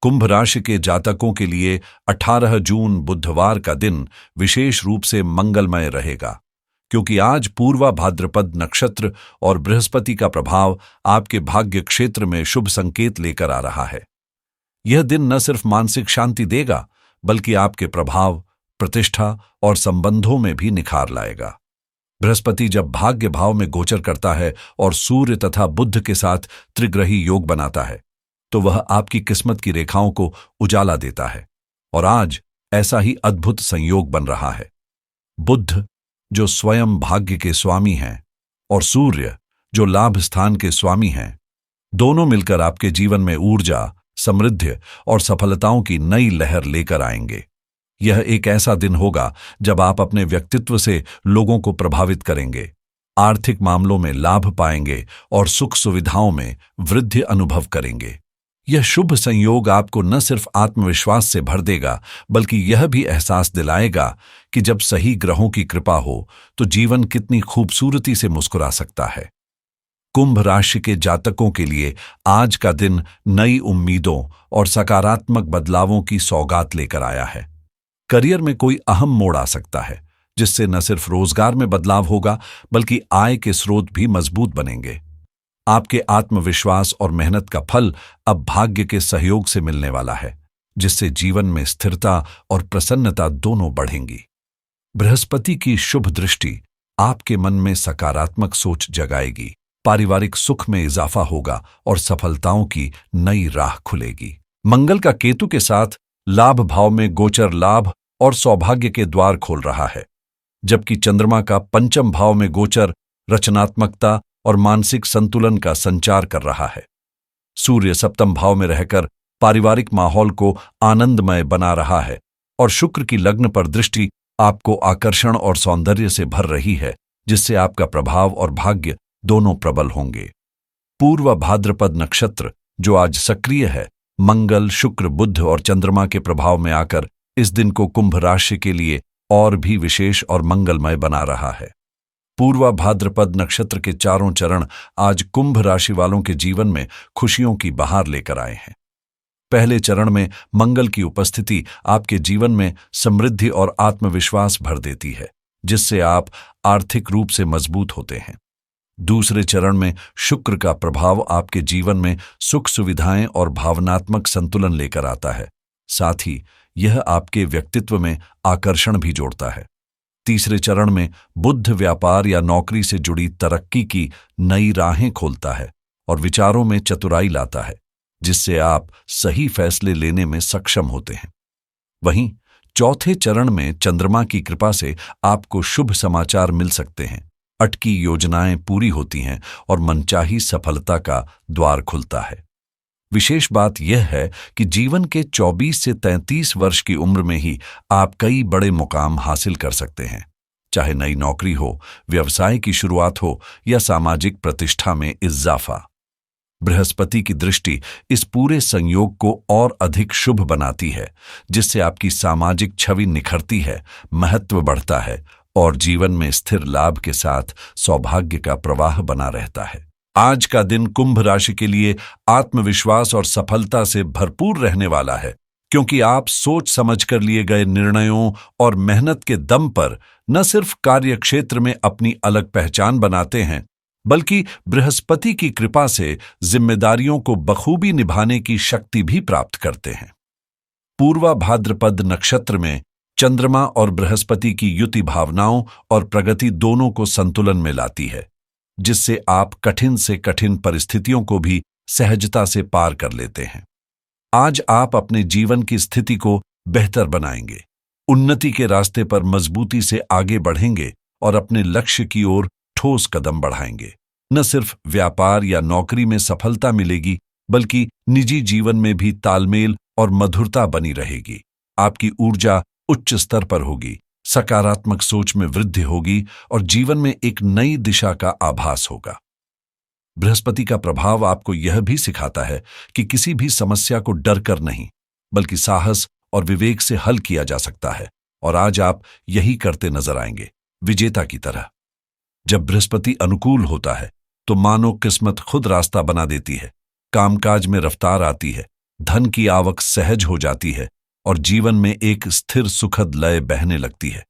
कुंभ राशि के जातकों के लिए 18 जून बुधवार का दिन विशेष रूप से मंगलमय रहेगा, क्योंकि आज पूर्वा भाद्रपद नक्षत्र और बृहस्पति का प्रभाव आपके भाग्य क्षेत्र में शुभ संकेत लेकर आ रहा है। यह दिन न सिर्फ मानसिक शांति देगा, बल्कि आपके प्रभाव, प्रतिष्ठा और संबंधों में भी निखार लाएगा। बृहस्पति जब भाग्य भाव में गोचर करता है और सूर्य तथा बुध के साथ त्रिग्रही योग बनाता है, तो वह आपकी किस्मत की रेखाओं को उजाला देता है। और आज ऐसा ही अद्भुत संयोग बन रहा है। बुध जो स्वयं भाग्य के स्वामी हैं और सूर्य जो लाभ स्थान के स्वामी हैं, दोनों मिलकर आपके जीवन में ऊर्जा, समृद्धि और सफलताओं की नई लहर लेकर आएंगे। यह एक ऐसा दिन होगा जब आप अपने व्यक्तित्व से लोगों को प्रभावित करेंगे, आर्थिक मामलों में लाभ पाएंगे और सुख सुविधाओं में वृद्धि अनुभव करेंगे। यह शुभ संयोग आपको न सिर्फ आत्मविश्वास से भर देगा, बल्कि यह भी एहसास दिलाएगा कि जब सही ग्रहों की कृपा हो तो जीवन कितनी खूबसूरती से मुस्कुरा सकता है। कुंभ राशि के जातकों के लिए आज का दिन नई उम्मीदों और सकारात्मक बदलावों की सौगात लेकर आया है। करियर में कोई अहम मोड़ आ सकता है, जिससे न सिर्फ रोजगार में बदलाव होगा, बल्कि आय के स्रोत भी मजबूत बनेंगे। आपके आत्मविश्वास और मेहनत का फल अब भाग्य के सहयोग से मिलने वाला है, जिससे जीवन में स्थिरता और प्रसन्नता दोनों बढ़ेंगी। बृहस्पति की शुभ दृष्टि आपके मन में सकारात्मक सोच जगाएगी, पारिवारिक सुख में इजाफा होगा और सफलताओं की नई राह खुलेगी। मंगल का केतु के साथ लाभ भाव में गोचर लाभ और सौभाग्य के द्वार खोल रहा है, जबकि चंद्रमा का पंचम भाव में गोचर रचनात्मकता और मानसिक संतुलन का संचार कर रहा है। सूर्य सप्तम भाव में रहकर पारिवारिक माहौल को आनंदमय बना रहा है और शुक्र की लग्न पर दृष्टि आपको आकर्षण और सौंदर्य से भर रही है, जिससे आपका प्रभाव और भाग्य दोनों प्रबल होंगे। पूर्व भाद्रपद नक्षत्र जो आज सक्रिय है, मंगल, शुक्र, बुध और चंद्रमा के प्रभाव में आकर इस दिन को कुंभ राशि के लिए और भी विशेष और मंगलमय बना रहा है। पूर्वा भाद्रपद नक्षत्र के चारों चरण आज कुंभ राशि वालों के जीवन में खुशियों की बहार लेकर आए हैं। पहले चरण में मंगल की उपस्थिति आपके जीवन में समृद्धि और आत्मविश्वास भर देती है, जिससे आप आर्थिक रूप से मजबूत होते हैं। दूसरे चरण में शुक्र का प्रभाव आपके जीवन में सुख सुविधाएं और भावनात्मक संतुलन लेकर आता है। साथ ही यह आपके व्यक्तित्व में आकर्षण भी जोड़ता है। तीसरे चरण में बुध व्यापार या नौकरी से जुड़ी तरक्की की नई राहें खोलता है और विचारों में चतुराई लाता है, जिससे आप सही फैसले लेने में सक्षम होते हैं। वहीं चौथे चरण में चंद्रमा की कृपा से आपको शुभ समाचार मिल सकते हैं, अटकी योजनाएं पूरी होती हैं और मनचाही सफलता का द्वार खुलता है। विशेष बात यह है कि जीवन के 24 से 33 वर्ष की उम्र में ही आप कई बड़े मुकाम हासिल कर सकते हैं, चाहे नई नौकरी हो, व्यवसाय की शुरुआत हो या सामाजिक प्रतिष्ठा में इजाफा। बृहस्पति की दृष्टि इस पूरे संयोग को और अधिक शुभ बनाती है, जिससे आपकी सामाजिक छवि निखरती है, महत्व बढ़ता है और जीवन में स्थिर लाभ के साथ सौभाग्य का प्रवाह बना रहता है। आज का दिन कुंभ राशि के लिए आत्मविश्वास और सफलता से भरपूर रहने वाला है, क्योंकि आप सोच समझकर लिए गए निर्णयों और मेहनत के दम पर न सिर्फ कार्यक्षेत्र में अपनी अलग पहचान बनाते हैं, बल्कि बृहस्पति की कृपा से जिम्मेदारियों को बखूबी निभाने की शक्ति भी प्राप्त करते हैं। पूर्वा भाद्रपद नक्षत्र में चंद्रमा और बृहस्पति की युति भावनाओं और प्रगति दोनों को संतुलन में लाती है, जिससे आप कठिन से कठिन परिस्थितियों को भी सहजता से पार कर लेते हैं। आज आप अपने जीवन की स्थिति को बेहतर बनाएंगे, उन्नति के रास्ते पर मजबूती से आगे बढ़ेंगे और अपने लक्ष्य की ओर ठोस कदम बढ़ाएंगे। न सिर्फ व्यापार या नौकरी में सफलता मिलेगी, बल्कि निजी जीवन में भी तालमेल और मधुरता बनी रहेगी। आपकी ऊर्जा उच्च स्तर पर होगी, सकारात्मक सोच में वृद्धि होगी और जीवन में एक नई दिशा का आभास होगा। बृहस्पति का प्रभाव आपको यह भी सिखाता है कि किसी भी समस्या को डर कर नहीं, बल्कि साहस और विवेक से हल किया जा सकता है, और आज आप यही करते नजर आएंगे, विजेता की तरह। जब बृहस्पति अनुकूल होता है तो मानो किस्मत खुद रास्ता बना देती है, कामकाज में रफ्तार आती है धन की आवक सहज हो जाती है और जीवन में एक स्थिर सुखद लय बहने लगती है।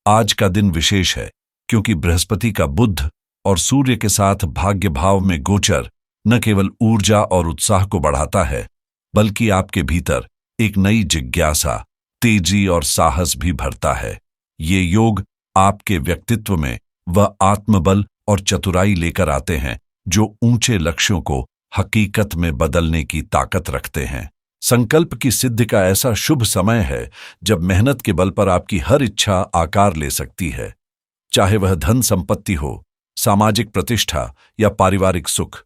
आज का दिन विशेष है क्योंकि बृहस्पति का बुध और सूर्य के साथ भाग्य भाव में गोचर न केवल ऊर्जा और उत्साह को बढ़ाता है, बल्कि आपके भीतर एक नई जिज्ञासा, तेजी और साहस भी भरता है। ये योग आपके व्यक्तित्व में वह आत्मबल और चतुराई लेकर आते हैं जो ऊंचे लक्ष्यों को हकीकत में बदलने की ताकत रखते हैं। संकल्प की सिद्धि का ऐसा शुभ समय है जब मेहनत के बल पर आपकी हर इच्छा आकार ले सकती है, चाहे वह धन संपत्ति हो, सामाजिक प्रतिष्ठा या पारिवारिक सुख।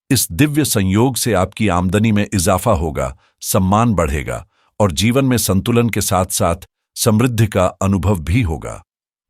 इस दिव्य संयोग से आपकी आमदनी में इजाफा होगा, सम्मान बढ़ेगा और जीवन में संतुलन के साथ साथ समृद्धि का अनुभव भी होगा।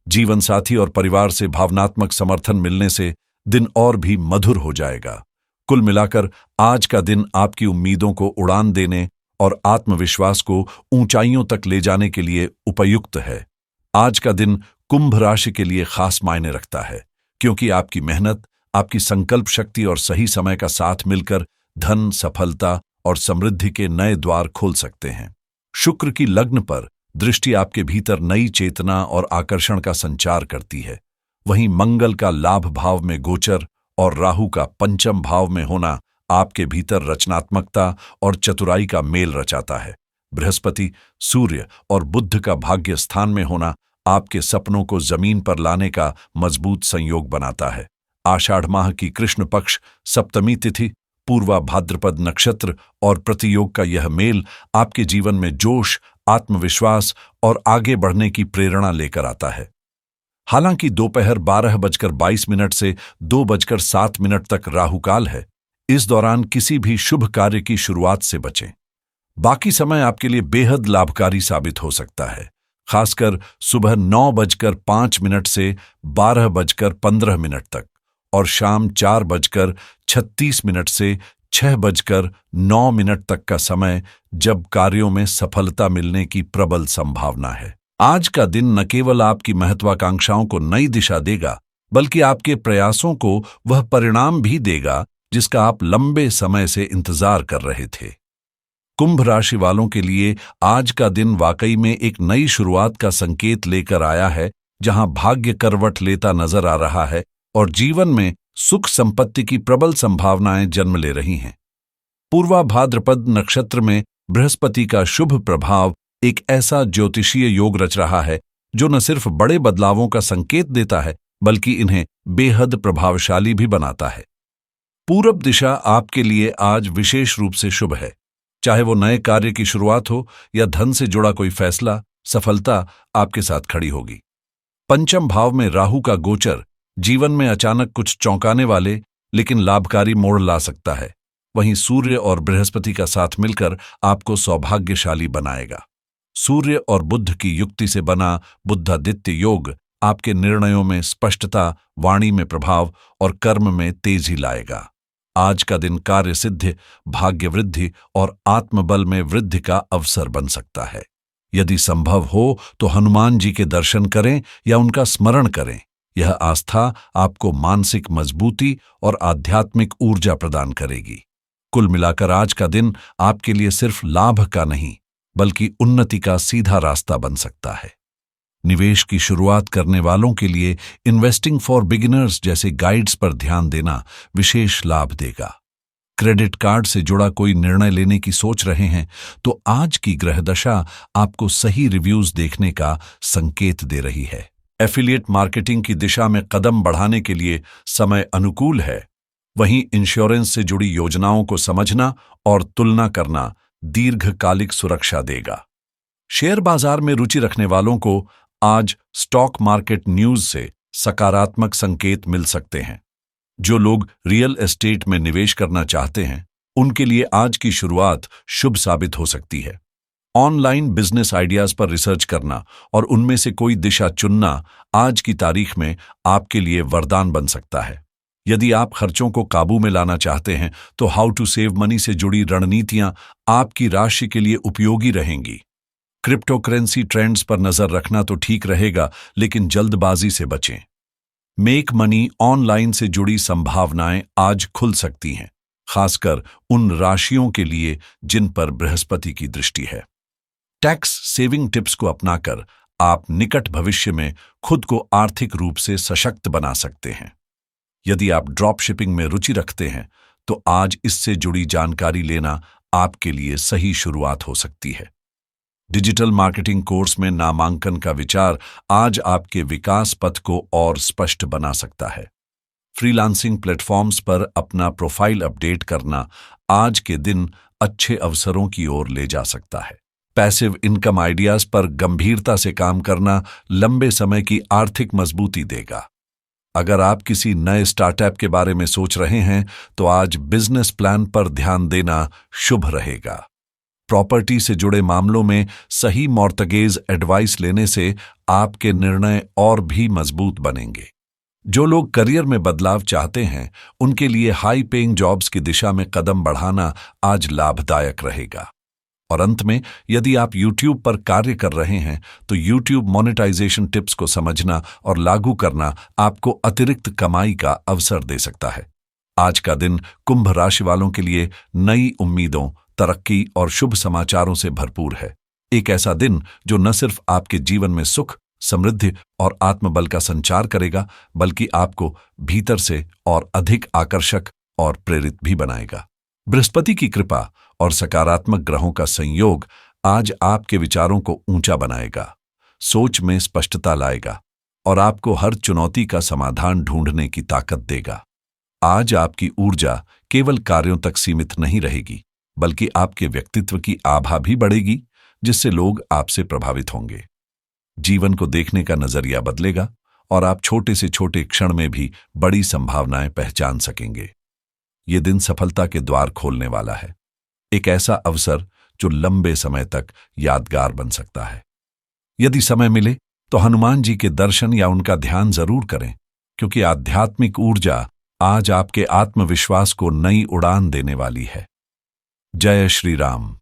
जीवन साथी और परिवार से भावनात्मक समर्थन मिलने से दिन और भी मधुर हो जाएगा। कुल मिलाकर आज का दिन आपकी उम्मीदों को उड़ान देने और आत्मविश्वास को ऊंचाइयों तक ले जाने के लिए उपयुक्त है। आज का दिन कुंभ राशि के लिए खास मायने रखता है क्योंकि आपकी मेहनत, आपकी संकल्प शक्ति और सही समय का साथ मिलकर धन, सफलता और समृद्धि के नए द्वार खोल सकते हैं। शुक्र की लग्न पर दृष्टि आपके भीतर नई चेतना और आकर्षण का संचार करती है। वहीं मंगल का लाभ भाव में गोचर और राहु का पंचम भाव में होना आपके भीतर रचनात्मकता और चतुराई का मेल रचाता है। बृहस्पति, सूर्य और बुध का भाग्य स्थान में होना आपके सपनों को जमीन पर लाने का मजबूत संयोग बनाता है। आषाढ़ माह की कृष्ण पक्ष सप्तमी तिथि, पूर्वा भाद्रपद नक्षत्र और प्रतियोग का यह मेल आपके जीवन में जोश, आत्मविश्वास और आगे बढ़ने की प्रेरणा लेकर आता है। हालांकि दोपहर 12:22 से 2:07 तक राहुकाल है। इस दौरान किसी भी शुभ कार्य की शुरुआत से बचें। बाकी समय आपके लिए बेहद लाभकारी साबित हो सकता है, खासकर सुबह 9:05 से 12:15 तक और शाम 4:36 से 6:09 तक का समय, जब कार्यों में सफलता मिलने की प्रबल संभावना है। आज का दिन न केवल आपकी महत्वाकांक्षाओं को नई दिशा देगा, बल्कि आपके प्रयासों को वह परिणाम भी देगा जिसका आप लंबे समय से इंतजार कर रहे थे। कुंभ राशि वालों के लिए आज का दिन वाकई में एक नई शुरुआत का संकेत लेकर आया है, जहां भाग्य करवट लेता नजर आ रहा है और जीवन में सुख संपत्ति की प्रबल संभावनाएं जन्म ले रही हैं। पूर्वा भाद्रपद नक्षत्र में बृहस्पति का शुभ प्रभाव एक ऐसा ज्योतिषीय योग रच रहा है जो न सिर्फ बड़े बदलावों का संकेत देता है, बल्कि इन्हें बेहद प्रभावशाली भी बनाता है। पूरब दिशा आपके लिए आज विशेष रूप से शुभ है। चाहे वो नए कार्य की शुरुआत हो या धन से जुड़ा कोई फैसला, सफलता आपके साथ खड़ी होगी। पंचम भाव में राहु का गोचर जीवन में अचानक कुछ चौंकाने वाले लेकिन लाभकारी मोड़ ला सकता है। वहीं सूर्य और बृहस्पति का साथ मिलकर आपको सौभाग्यशाली बनाएगा। सूर्य और बुध की युक्ति से बना बुधादित्य योग आपके निर्णयों में स्पष्टता, वाणी में प्रभाव और कर्म में तेजी लाएगा। आज का दिन कार्य सिद्धि, भाग्य वृद्धि और आत्मबल में वृद्धि का अवसर बन सकता है। यदि संभव हो तो हनुमान जी के दर्शन करें या उनका स्मरण करें। यह आस्था आपको मानसिक मजबूती और आध्यात्मिक ऊर्जा प्रदान करेगी। कुल मिलाकर आज का दिन आपके लिए सिर्फ लाभ का नहीं, बल्कि उन्नति का सीधा रास्ता बन सकता है। निवेश की शुरुआत करने वालों के लिए इन्वेस्टिंग फॉर बिगिनर्स जैसे गाइड्स पर ध्यान देना विशेष लाभ देगा। क्रेडिट कार्ड से जुड़ा कोई निर्णय लेने की सोच रहे हैं तो आज की ग्रहदशा आपको सही रिव्यूज देखने का संकेत दे रही है। एफिलिएट मार्केटिंग की दिशा में कदम बढ़ाने के लिए समय अनुकूल है। वहीं इंश्योरेंस से जुड़ी योजनाओं को समझना और तुलना करना दीर्घकालिक सुरक्षा देगा। शेयर बाजार में रुचि रखने वालों को आज स्टॉक मार्केट न्यूज से सकारात्मक संकेत मिल सकते हैं। जो लोग रियल एस्टेट में निवेश करना चाहते हैं, उनके लिए आज की शुरुआत शुभ साबित हो सकती है। ऑनलाइन बिजनेस आइडियाज पर रिसर्च करना और उनमें से कोई दिशा चुनना आज की तारीख में आपके लिए वरदान बन सकता है। यदि आप खर्चों को काबू में लाना चाहते हैं तो हाउ टू सेव मनी से जुड़ी रणनीतियां आपकी राशि के लिए उपयोगी रहेंगी। क्रिप्टोकरेंसी ट्रेंड्स पर नजर रखना तो ठीक रहेगा, लेकिन जल्दबाजी से बचें। मेक मनी ऑनलाइन से जुड़ी संभावनाएं आज खुल सकती हैं। खासकर उन राशियों के लिए जिन पर बृहस्पति की दृष्टि है। टैक्स सेविंग टिप्स को अपनाकर आप निकट भविष्य में खुद को आर्थिक रूप से सशक्त बना सकते हैं। यदि आप ड्रॉप शिपिंग में रुचि रखते हैं तो आज इससे जुड़ी जानकारी लेना आपके लिए सही शुरुआत हो सकती है। डिजिटल मार्केटिंग कोर्स में नामांकन का विचार आज आपके विकास पथ को और स्पष्ट बना सकता है। फ्रीलांसिंग प्लेटफॉर्म्स पर अपना प्रोफाइल अपडेट करना आज के दिन अच्छे अवसरों की ओर ले जा सकता है। पैसिव इनकम आइडियाज पर गंभीरता से काम करना लंबे समय की आर्थिक मजबूती देगा। अगर आप किसी नए स्टार्टअप के बारे में सोच रहे हैं तो आज बिजनेस प्लान पर ध्यान देना शुभ रहेगा। प्रॉपर्टी से जुड़े मामलों में सही मॉर्टगेज एडवाइस लेने से आपके निर्णय और भी मजबूत बनेंगे। जो लोग करियर में बदलाव चाहते हैं उनके लिए हाई पेइंग जॉब्स की दिशा में कदम बढ़ाना आज लाभदायक रहेगा। और अंत में, यदि आप YouTube पर कार्य कर रहे हैं तो YouTube मोनेटाइजेशन टिप्स को समझना और लागू करना आपको अतिरिक्त कमाई का अवसर दे सकता है। आज का दिन कुंभ राशि वालों के लिए नई उम्मीदों, तरक्की और शुभ समाचारों से भरपूर है। एक ऐसा दिन जो न सिर्फ आपके जीवन में सुख, समृद्धि और आत्मबल का संचार करेगा बल्कि आपको भीतर से और अधिक आकर्षक और प्रेरित भी बनाएगा। बृहस्पति की कृपा और सकारात्मक ग्रहों का संयोग आज आपके विचारों को ऊंचा बनाएगा, सोच में स्पष्टता लाएगा और आपको हर चुनौती का समाधान ढूंढने की ताकत देगा। आज आपकी ऊर्जा केवल कार्यों तक सीमित नहीं रहेगी बल्कि आपके व्यक्तित्व की आभा भी बढ़ेगी, जिससे लोग आपसे प्रभावित होंगे। जीवन को देखने का नजरिया बदलेगा और आप छोटे से छोटे क्षण में भी बड़ी संभावनाएं पहचान सकेंगे। ये दिन सफलता के द्वार खोलने वाला है, एक ऐसा अवसर जो लंबे समय तक यादगार बन सकता है। यदि समय मिले तो हनुमान जी के दर्शन या उनका ध्यान जरूर करें, क्योंकि आध्यात्मिक ऊर्जा आज आपके आत्मविश्वास को नई उड़ान देने वाली है। जय श्री राम।